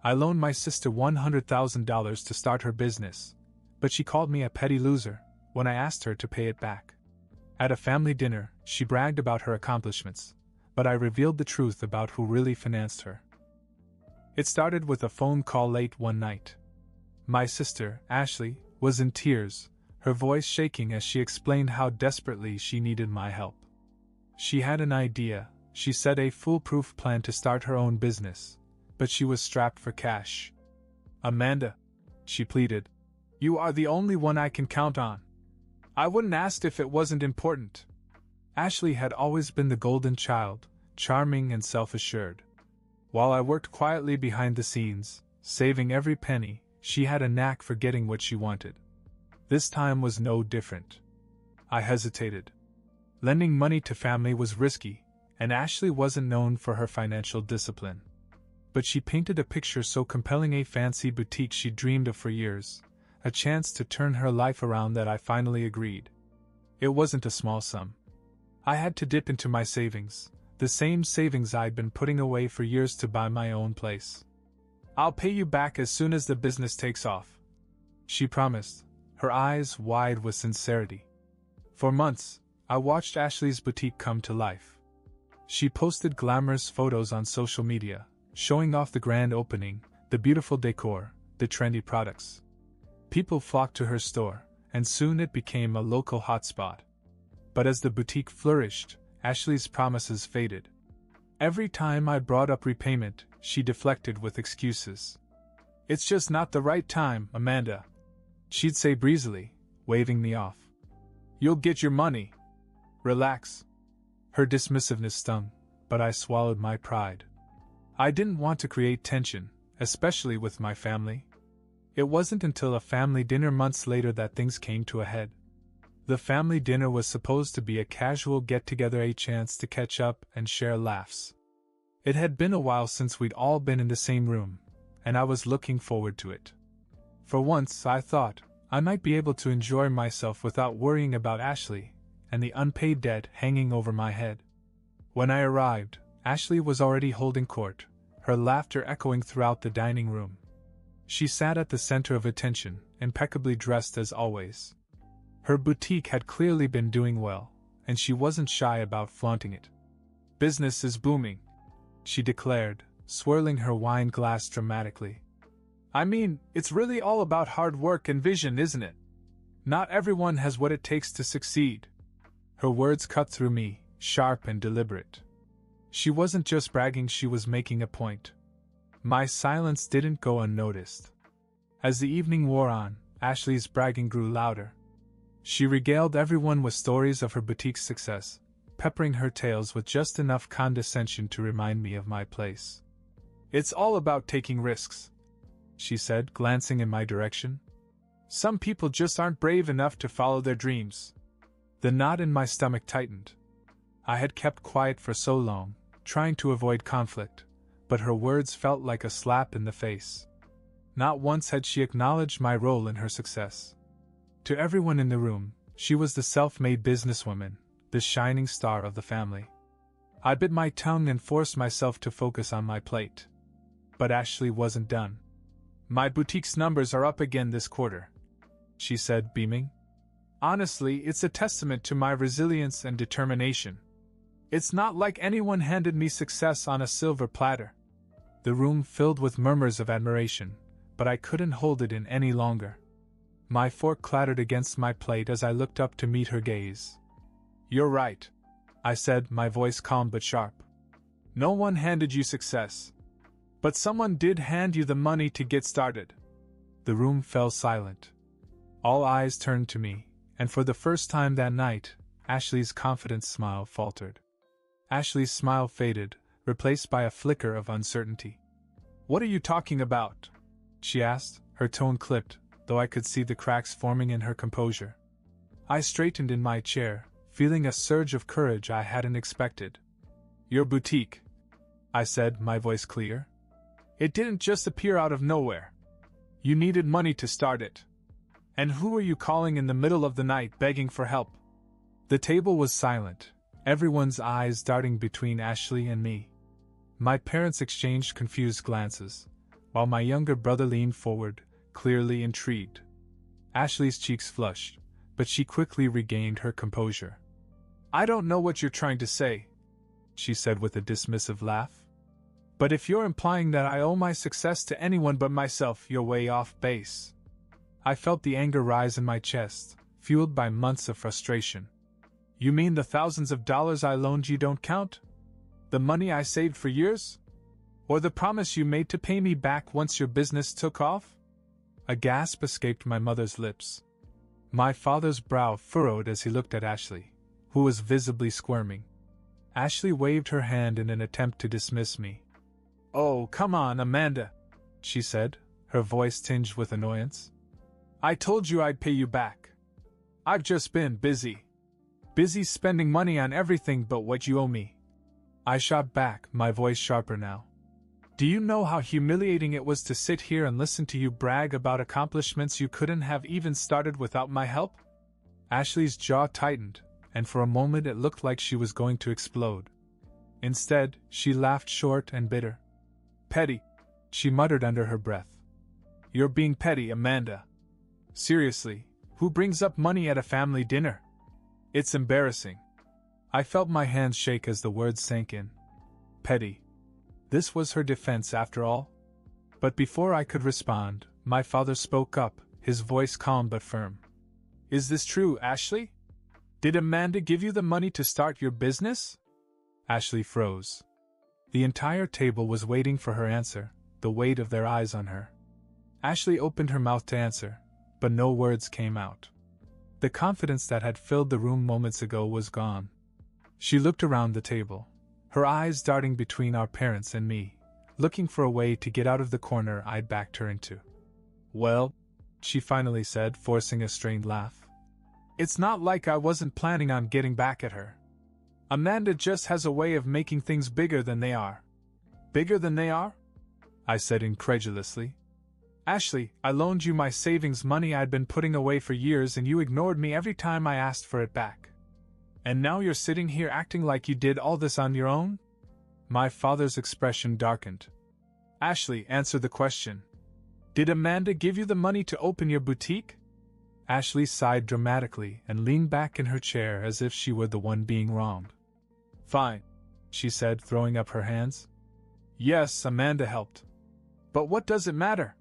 I loaned my sister $100,000 to start her business, but she called me a petty loser when I asked her to pay it back. At a family dinner, she bragged about her accomplishments, but I revealed the truth about who really financed her. It started with a phone call late one night. My sister, Ashley, was in tears, her voice shaking as she explained how desperately she needed my help. She had an idea, she said, a foolproof plan to start her own business, but she was strapped for cash. "Amanda," she pleaded, "you are the only one I can count on. I wouldn't ask if it wasn't important." Ashley had always been the golden child, charming and self-assured. While I worked quietly behind the scenes, saving every penny, she had a knack for getting what she wanted. This time was no different. I hesitated. Lending money to family was risky, and Ashley wasn't known for her financial discipline. But she painted a picture so compelling, a fancy boutique she'd dreamed of for years, a chance to turn her life around, that I finally agreed. It wasn't a small sum. I had to dip into my savings, the same savings I'd been putting away for years to buy my own place. "I'll pay you back as soon as the business takes off," she promised, her eyes wide with sincerity. For months, I watched Ashley's boutique come to life. She posted glamorous photos on social media, showing off the grand opening, the beautiful decor, the trendy products. People flocked to her store, and soon it became a local hotspot. But as the boutique flourished, Ashley's promises faded. Every time I brought up repayment, she deflected with excuses. "It's just not the right time, Amanda," she'd say breezily, waving me off. "You'll get your money. Relax." Her dismissiveness stung, but I swallowed my pride. I didn't want to create tension, especially with my family. It wasn't until a family dinner months later that things came to a head. The family dinner was supposed to be a casual get-together, a chance to catch up and share laughs. It had been a while since we'd all been in the same room, and I was looking forward to it. For once, I thought, I might be able to enjoy myself without worrying about Ashley and the unpaid debt hanging over my head. When I arrived, Ashley was already holding court, her laughter echoing throughout the dining room. She sat at the center of attention, impeccably dressed as always. Her boutique had clearly been doing well, and she wasn't shy about flaunting it. "Business is booming," she declared, swirling her wine glass dramatically. "I mean, it's really all about hard work and vision, isn't it? Not everyone has what it takes to succeed." Her words cut through me, sharp and deliberate. She wasn't just bragging, she was making a point. My silence didn't go unnoticed. As the evening wore on, Ashley's bragging grew louder. She regaled everyone with stories of her boutique's success, peppering her tales with just enough condescension to remind me of my place. "It's all about taking risks," she said, glancing in my direction. "Some people just aren't brave enough to follow their dreams." The knot in my stomach tightened. I had kept quiet for so long, trying to avoid conflict, but her words felt like a slap in the face. Not once had she acknowledged my role in her success. To everyone in the room, she was the self-made businesswoman, the shining star of the family. I bit my tongue and forced myself to focus on my plate. But Ashley wasn't done. "My boutique's numbers are up again this quarter," she said, beaming. "Honestly, it's a testament to my resilience and determination. It's not like anyone handed me success on a silver platter." The room filled with murmurs of admiration, but I couldn't hold it in any longer. My fork clattered against my plate as I looked up to meet her gaze. "You're right," I said, my voice calm but sharp. "No one handed you success. But someone did hand you the money to get started." The room fell silent. All eyes turned to me, and for the first time that night, Ashley's confident smile faltered. Ashley's smile faded, replaced by a flicker of uncertainty. "What are you talking about?" she asked, her tone clipped, though I could see the cracks forming in her composure. I straightened in my chair, feeling a surge of courage I hadn't expected. "Your boutique," I said, my voice clear. "It didn't just appear out of nowhere. You needed money to start it. And who were you calling in the middle of the night begging for help?" The table was silent, everyone's eyes darting between Ashley and me. My parents exchanged confused glances, while my younger brother leaned forward, clearly intrigued. Ashley's cheeks flushed, but she quickly regained her composure. "I don't know what you're trying to say," she said with a dismissive laugh. "But if you're implying that I owe my success to anyone but myself, you're way off base." I felt the anger rise in my chest, fueled by months of frustration. "You mean the thousands of dollars I loaned you don't count? The money I saved for years? Or the promise you made to pay me back once your business took off?" A gasp escaped my mother's lips. My father's brow furrowed as he looked at Ashley, who was visibly squirming. Ashley waved her hand in an attempt to dismiss me. "Oh, come on, Amanda," she said, her voice tinged with annoyance. "I told you I'd pay you back. I've just been busy. Busy spending money on everything but what you owe me." I shot back, my voice sharper now. "Do you know how humiliating it was to sit here and listen to you brag about accomplishments you couldn't have even started without my help?" Ashley's jaw tightened, and for a moment it looked like she was going to explode. Instead, she laughed short and bitter. "Petty," she muttered under her breath. "You're being petty, Amanda. Seriously, who brings up money at a family dinner? It's embarrassing." I felt my hands shake as the words sank in. Petty. This was her defense after all? But before I could respond, my father spoke up, his voice calm but firm. "Is this true, Ashley? Did Amanda give you the money to start your business?" Ashley froze. The entire table was waiting for her answer, the weight of their eyes on her. Ashley opened her mouth to answer, but no words came out. The confidence that had filled the room moments ago was gone. She looked around the table, her eyes darting between our parents and me, looking for a way to get out of the corner I'd backed her into. "Well," she finally said, forcing a strained laugh, "it's not like I wasn't planning on getting back at her. Amanda just has a way of making things bigger than they are." "Bigger than they are?" I said incredulously. "Ashley, I loaned you my savings money I'd been putting away for years and you ignored me every time I asked for it back. And now you're sitting here acting like you did all this on your own?" My father's expression darkened. "Ashley, answer the question. Did Amanda give you the money to open your boutique?" Ashley sighed dramatically and leaned back in her chair as if she were the one being wronged. "Fine," she said, throwing up her hands. "Yes, Amanda helped. But what does it matter?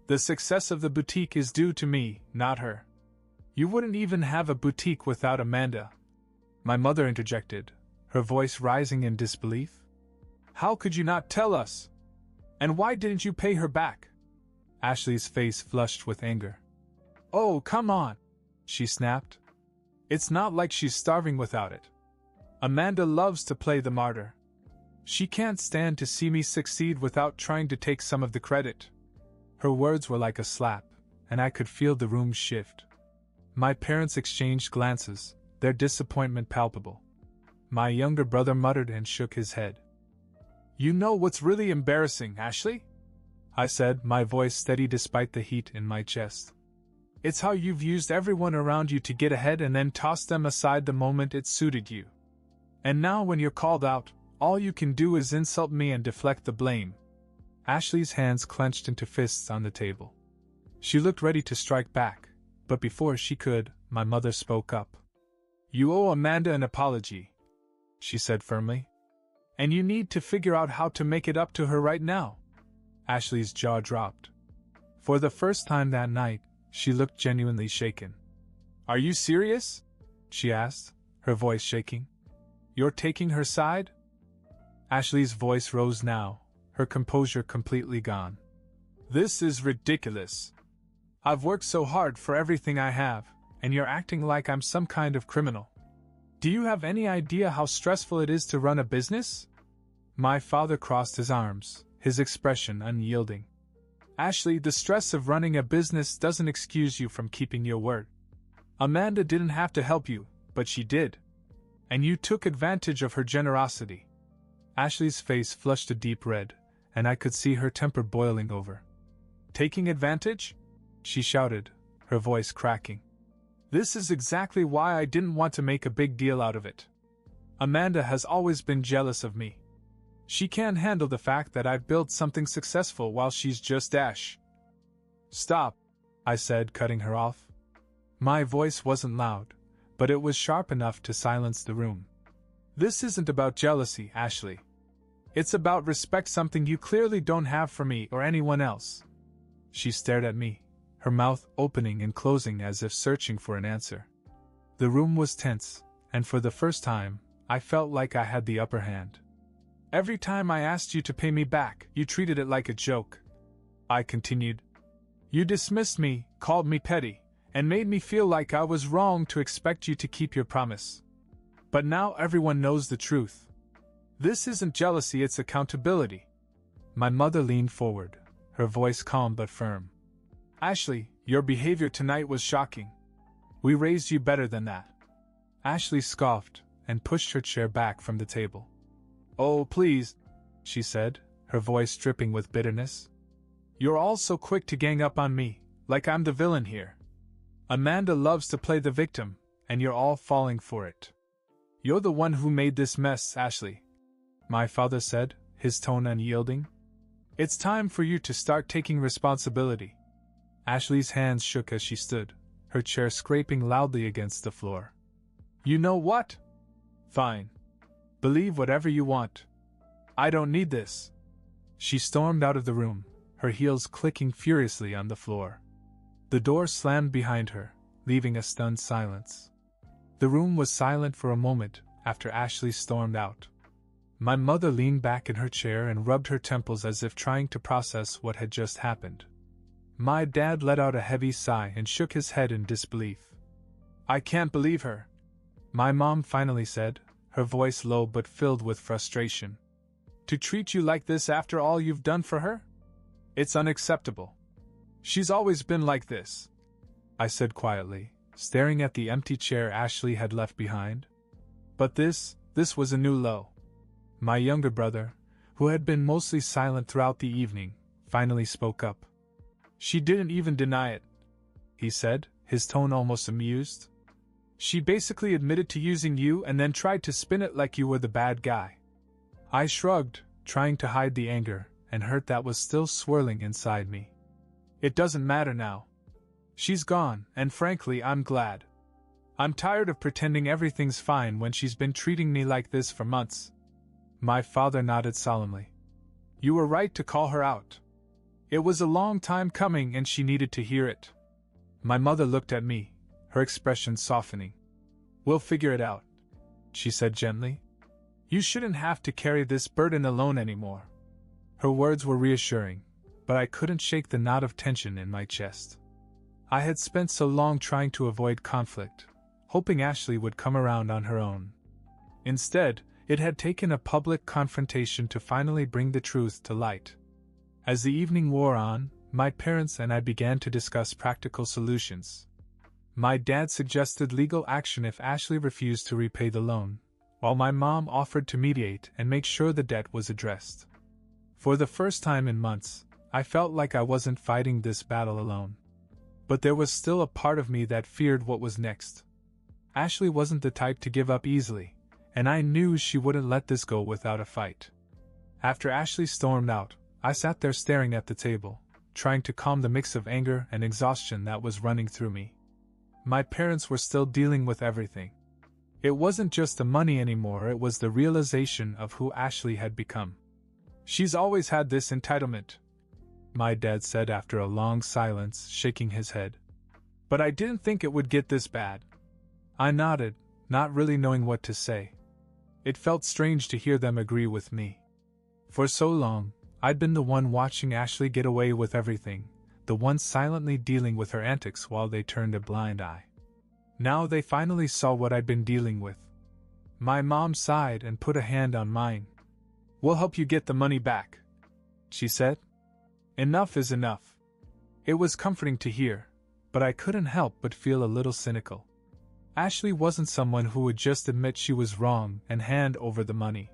The success of the boutique is due to me, not her. You wouldn't even have a boutique without Amanda." My mother interjected, her voice rising in disbelief. "How could you not tell us? And why didn't you pay her back?" Ashley's face flushed with anger. "Oh, come on," she snapped. "It's not like she's starving without it. Amanda loves to play the martyr. She can't stand to see me succeed without trying to take some of the credit." Her words were like a slap, and I could feel the room shift. My parents exchanged glances, their disappointment palpable. My younger brother muttered and shook his head. "You know what's really embarrassing, Ashley?" I said, my voice steady despite the heat in my chest. "It's how you've used everyone around you to get ahead and then tossed them aside the moment it suited you. And now when you're called out, all you can do is insult me and deflect the blame." Ashley's hands clenched into fists on the table. She looked ready to strike back, but before she could, my mother spoke up. "You owe Amanda an apology," she said firmly. "And you need to figure out how to make it up to her right now." Ashley's jaw dropped. For the first time that night, she looked genuinely shaken. "Are you serious?" she asked, her voice shaking. "You're taking her side?" Ashley's voice rose now, her composure completely gone. "This is ridiculous. I've worked so hard for everything I have, and you're acting like I'm some kind of criminal. Do you have any idea how stressful it is to run a business?" My father crossed his arms, his expression unyielding. "Ashley, the stress of running a business doesn't excuse you from keeping your word. Amanda didn't have to help you, but she did. And you took advantage of her generosity." Ashley's face flushed a deep red, and I could see her temper boiling over. "Taking advantage?" she shouted, her voice cracking. "This is exactly why I didn't want to make a big deal out of it. Amanda has always been jealous of me. She can't handle the fact that I've built something successful while she's just Ash. Stop, I said, cutting her off. My voice wasn't loud, but it was sharp enough to silence the room. This isn't about jealousy, Ashley. It's about respect, something you clearly don't have for me or anyone else. She stared at me, her mouth opening and closing as if searching for an answer. The room was tense, and for the first time, I felt like I had the upper hand. Every time I asked you to pay me back, you treated it like a joke. I continued. You dismissed me, called me petty, and made me feel like I was wrong to expect you to keep your promise. But now everyone knows the truth. This isn't jealousy, it's accountability. My mother leaned forward, her voice calm but firm. Ashley, your behavior tonight was shocking. We raised you better than that. Ashley scoffed and pushed her chair back from the table. Oh, please, she said, her voice dripping with bitterness. You're all so quick to gang up on me, like I'm the villain here. Amanda loves to play the victim, and you're all falling for it. You're the one who made this mess, Ashley, my father said, his tone unyielding. It's time for you to start taking responsibility. Ashley's hands shook as she stood, her chair scraping loudly against the floor. You know what? Fine. Believe whatever you want. I don't need this. She stormed out of the room, her heels clicking furiously on the floor. The door slammed behind her, leaving a stunned silence. The room was silent for a moment after Ashley stormed out. My mother leaned back in her chair and rubbed her temples as if trying to process what had just happened. My dad let out a heavy sigh and shook his head in disbelief. I can't believe her, my mom finally said, her voice low but filled with frustration. To treat you like this after all you've done for her? It's unacceptable. She's always been like this, I said quietly, staring at the empty chair Ashley had left behind. But this was a new low. My younger brother, who had been mostly silent throughout the evening, finally spoke up. She didn't even deny it, he said, his tone almost amused. She basically admitted to using you and then tried to spin it like you were the bad guy. I shrugged, trying to hide the anger and hurt that was still swirling inside me. It doesn't matter now. She's gone, and frankly, I'm glad. I'm tired of pretending everything's fine when she's been treating me like this for months. My father nodded solemnly. You were right to call her out. It was a long time coming and she needed to hear it. My mother looked at me, her expression softening. We'll figure it out, she said gently. You shouldn't have to carry this burden alone anymore. Her words were reassuring, but I couldn't shake the knot of tension in my chest. I had spent so long trying to avoid conflict, hoping Ashley would come around on her own. Instead, it had taken a public confrontation to finally bring the truth to light. As the evening wore on, my parents and I began to discuss practical solutions. My dad suggested legal action if Ashley refused to repay the loan, while my mom offered to mediate and make sure the debt was addressed. For the first time in months, I felt like I wasn't fighting this battle alone. But there was still a part of me that feared what was next. Ashley wasn't the type to give up easily, and I knew she wouldn't let this go without a fight. After Ashley stormed out, I sat there staring at the table, trying to calm the mix of anger and exhaustion that was running through me. My parents were still dealing with everything. It wasn't just the money anymore, it was the realization of who Ashley had become. She's always had this entitlement, my dad said after a long silence, shaking his head. But I didn't think it would get this bad. I nodded, not really knowing what to say. It felt strange to hear them agree with me. For so long, I'd been the one watching Ashley get away with everything, the one silently dealing with her antics while they turned a blind eye. Now they finally saw what I'd been dealing with. My mom sighed and put a hand on mine. We'll help you get the money back, she said. Enough is enough. It was comforting to hear, but I couldn't help but feel a little cynical. Ashley wasn't someone who would just admit she was wrong and hand over the money.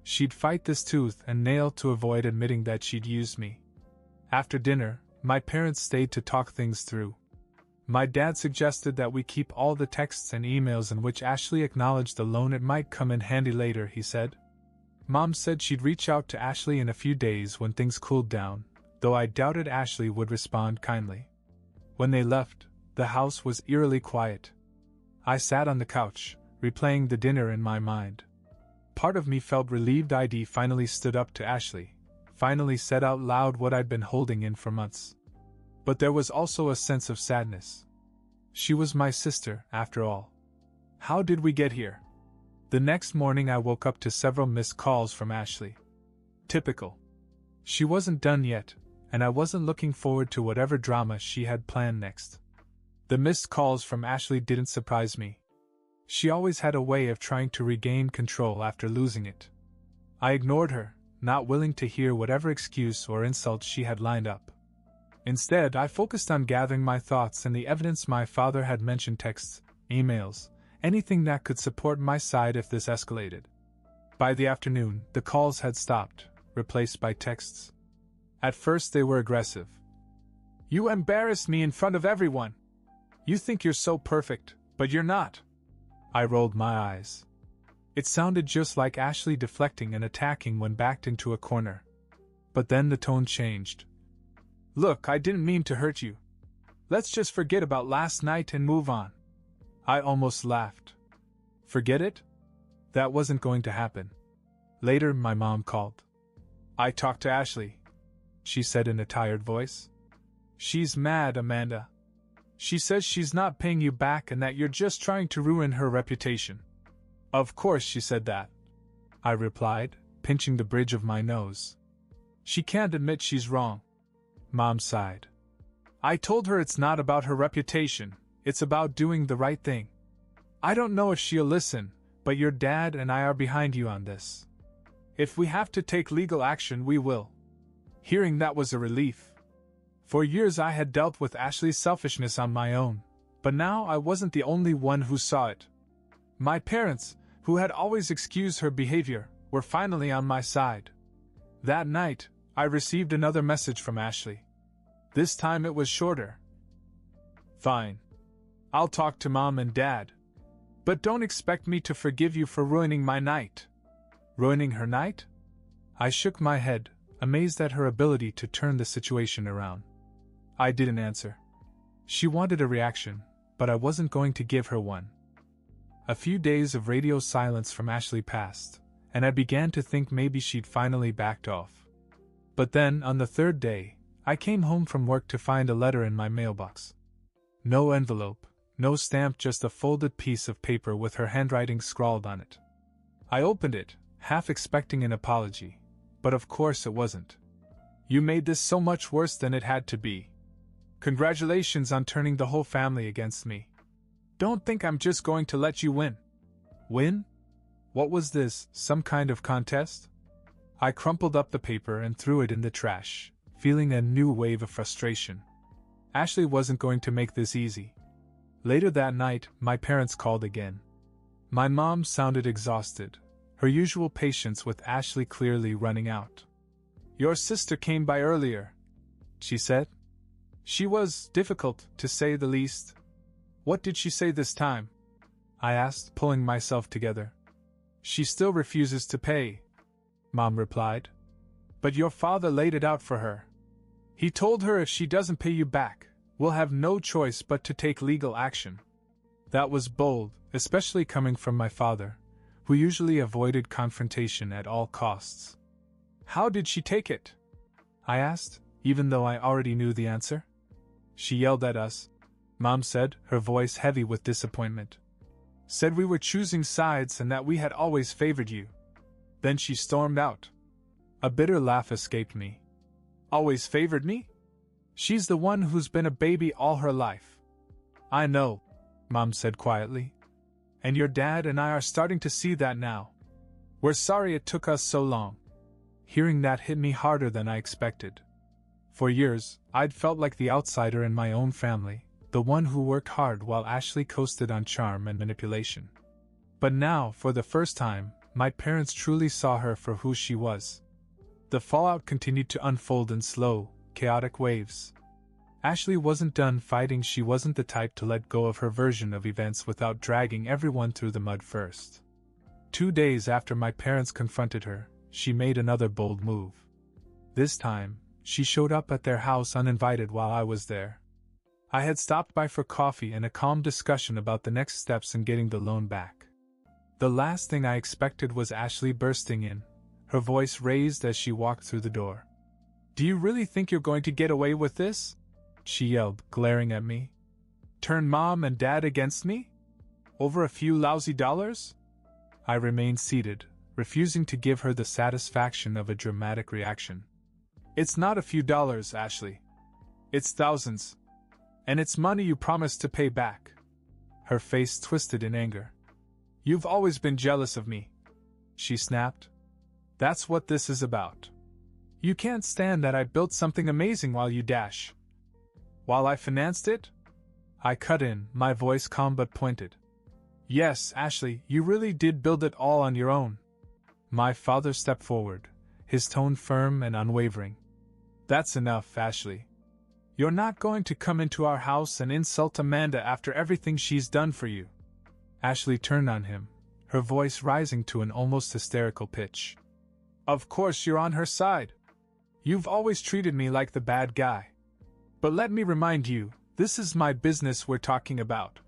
She'd fight this tooth and nail to avoid admitting that she'd used me. After dinner, my parents stayed to talk things through. My dad suggested that we keep all the texts and emails in which Ashley acknowledged the loan. It might come in handy later, he said. Mom said she'd reach out to Ashley in a few days when things cooled down, though I doubted Ashley would respond kindly. When they left, the house was eerily quiet. I sat on the couch, replaying the dinner in my mind. Part of me felt relieved I'd finally stood up to Ashley, finally said out loud what I'd been holding in for months. But there was also a sense of sadness. She was my sister, after all. How did we get here? The next morning I woke up to several missed calls from Ashley. Typical. She wasn't done yet, and I wasn't looking forward to whatever drama she had planned next. The missed calls from Ashley didn't surprise me. She always had a way of trying to regain control after losing it. I ignored her, not willing to hear whatever excuse or insult she had lined up. Instead, I focused on gathering my thoughts and the evidence my father had mentioned: texts, emails, anything that could support my side if this escalated. By the afternoon, the calls had stopped, replaced by texts. At first they were aggressive. "You embarrassed me in front of everyone. You think you're so perfect, but you're not." I rolled my eyes. It sounded just like Ashley deflecting and attacking when backed into a corner. But then the tone changed. "Look, I didn't mean to hurt you. Let's just forget about last night and move on." I almost laughed. Forget it? That wasn't going to happen. Later, my mom called. "I talked to Ashley," she said in a tired voice. "She's mad, Amanda. She says she's not paying you back and that you're just trying to ruin her reputation." "Of course she said that," I replied, pinching the bridge of my nose. "She can't admit she's wrong." Mom sighed. "I told her it's not about her reputation, it's about doing the right thing. I don't know if she'll listen, but your dad and I are behind you on this. If we have to take legal action, we will." Hearing that was a relief. For years I had dealt with Ashley's selfishness on my own, but now I wasn't the only one who saw it. My parents, who had always excused her behavior, were finally on my side. That night, I received another message from Ashley. This time it was shorter. "Fine. I'll talk to Mom and Dad. But don't expect me to forgive you for ruining my night." Ruining her night? I shook my head, amazed at her ability to turn the situation around. I didn't answer. She wanted a reaction, but I wasn't going to give her one. A few days of radio silence from Ashley passed, and I began to think maybe she'd finally backed off. But then, on the third day, I came home from work to find a letter in my mailbox. No envelope, no stamp, just a folded piece of paper with her handwriting scrawled on it. I opened it, half expecting an apology, but of course it wasn't. "You made this so much worse than it had to be. Congratulations on turning the whole family against me. Don't think I'm just going to let you win." Win? What was this, some kind of contest? I crumpled up the paper and threw it in the trash, feeling a new wave of frustration. Ashley wasn't going to make this easy. Later that night, my parents called again. My mom sounded exhausted, her usual patience with Ashley clearly running out. "Your sister came by earlier," she said. "She was difficult, to say the least." "What did she say this time?" I asked, pulling myself together. "She still refuses to pay," Mom replied. "But your father laid it out for her. He told her if she doesn't pay you back, we'll have no choice but to take legal action." That was bold, especially coming from my father, who usually avoided confrontation at all costs. "How did she take it?" I asked, even though I already knew the answer. "She yelled at us," Mom said, her voice heavy with disappointment. "Said we were choosing sides and that we had always favored you. Then she stormed out." A bitter laugh escaped me. "Always favored me? She's the one who's been a baby all her life." "I know," Mom said quietly. "And your dad and I are starting to see that now. We're sorry it took us so long." Hearing that hit me harder than I expected. For years, I'd felt like the outsider in my own family, the one who worked hard while Ashley coasted on charm and manipulation. But now, for the first time, my parents truly saw her for who she was. The fallout continued to unfold in slow, chaotic waves. Ashley wasn't done fighting. She wasn't the type to let go of her version of events without dragging everyone through the mud first. 2 days after my parents confronted her, she made another bold move. This time, she showed up at their house uninvited while I was there. I had stopped by for coffee and a calm discussion about the next steps in getting the loan back. The last thing I expected was Ashley bursting in, her voice raised as she walked through the door. "Do you really think you're going to get away with this?" she yelled, glaring at me. "Turn Mom and Dad against me? Over a few lousy dollars?" I remained seated, refusing to give her the satisfaction of a dramatic reaction. "It's not a few dollars, Ashley. It's thousands. And it's money you promised to pay back." Her face twisted in anger. "You've always been jealous of me," she snapped. "That's what this is about. You can't stand that I built something amazing while you dash. While I financed it?" I cut in, my voice calm but pointed. "Yes, Ashley, you really did build it all on your own." My father stepped forward, his tone firm and unwavering. "That's enough, Ashley. You're not going to come into our house and insult Amanda after everything she's done for you." Ashley turned on him, her voice rising to an almost hysterical pitch. "Of course you're on her side. You've always treated me like the bad guy. But let me remind you, this is my business we're talking about.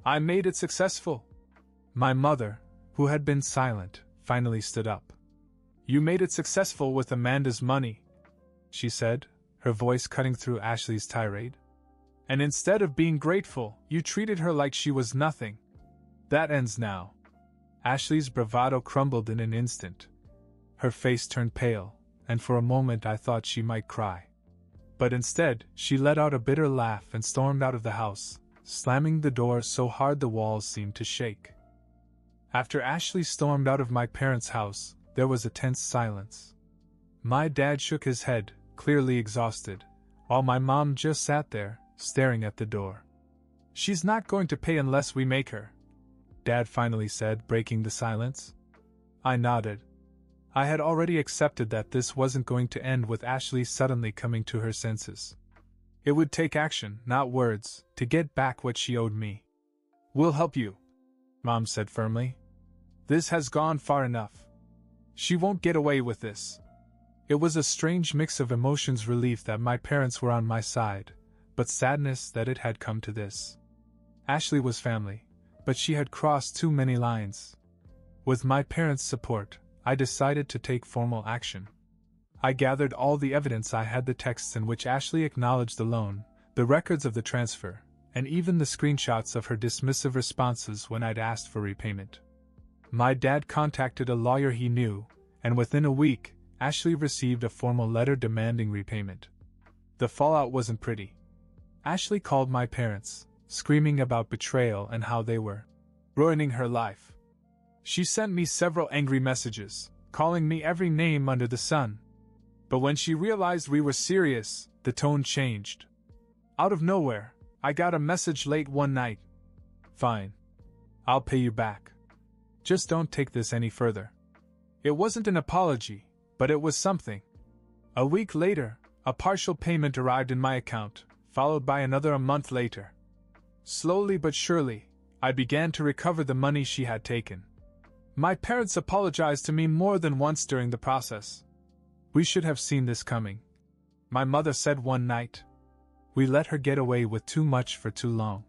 I made it successful." My mother, who had been silent, finally stood up. "You made it successful with Amanda's money," she said, her voice cutting through Ashley's tirade. "And instead of being grateful, you treated her like she was nothing. That ends now." Ashley's bravado crumbled in an instant. Her face turned pale, and for a moment I thought she might cry. But instead, she let out a bitter laugh and stormed out of the house, slamming the door so hard the walls seemed to shake. After Ashley stormed out of my parents' house, there was a tense silence. My dad shook his head, clearly exhausted, while my mom just sat there, staring at the door. "She's not going to pay unless we make her," Dad finally said, breaking the silence. I nodded. I had already accepted that this wasn't going to end with Ashley suddenly coming to her senses. It would take action, not words, to get back what she owed me. "We'll help you," Mom said firmly. "This has gone far enough. She won't get away with this." It was a strange mix of emotions, relief that my parents were on my side, but sadness that it had come to this. Ashley was family, but she had crossed too many lines. With my parents' support, I decided to take formal action. I gathered all the evidence. I had the texts in which Ashley acknowledged the loan, the records of the transfer, and even the screenshots of her dismissive responses when I'd asked for repayment. My dad contacted a lawyer he knew, and within a week, Ashley received a formal letter demanding repayment. The fallout wasn't pretty. Ashley called my parents, screaming about betrayal and how they were ruining her life. She sent me several angry messages, calling me every name under the sun. But when she realized we were serious, the tone changed. Out of nowhere, I got a message late one night. "Fine. I'll pay you back. Just don't take this any further." It wasn't an apology, but it was something. A week later, a partial payment arrived in my account, followed by another a month later. Slowly but surely, I began to recover the money she had taken. My parents apologized to me more than once during the process. "We should have seen this coming," my mother said one night. "We let her get away with too much for too long."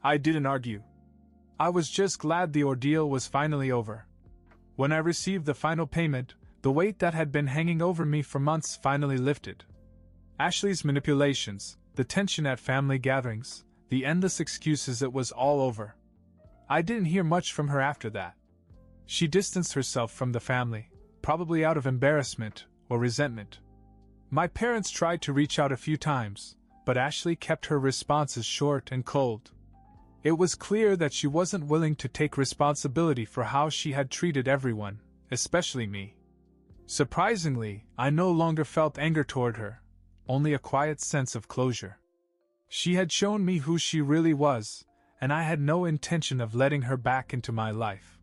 I didn't argue. I was just glad the ordeal was finally over. When I received the final payment, the weight that had been hanging over me for months finally lifted. Ashley's manipulations, the tension at family gatherings, the endless excuses, it was all over. I didn't hear much from her after that. She distanced herself from the family, probably out of embarrassment or resentment. My parents tried to reach out a few times, but Ashley kept her responses short and cold. It was clear that she wasn't willing to take responsibility for how she had treated everyone, especially me. Surprisingly, I no longer felt anger toward her, only a quiet sense of closure. She had shown me who she really was, and I had no intention of letting her back into my life.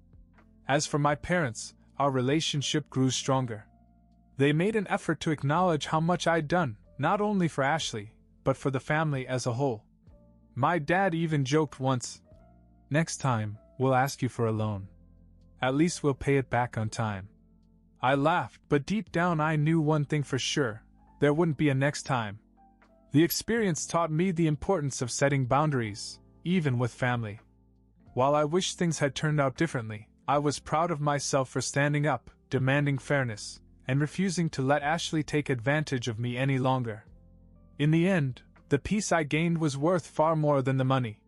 As for my parents, our relationship grew stronger. They made an effort to acknowledge how much I'd done, not only for Ashley, but for the family as a whole. My dad even joked once, "Next time, we'll ask you for a loan. At least we'll pay it back on time." I laughed, but deep down I knew one thing for sure: there wouldn't be a next time. The experience taught me the importance of setting boundaries, even with family. While I wish things had turned out differently, I was proud of myself for standing up, demanding fairness, and refusing to let Ashley take advantage of me any longer. In the end, the peace I gained was worth far more than the money.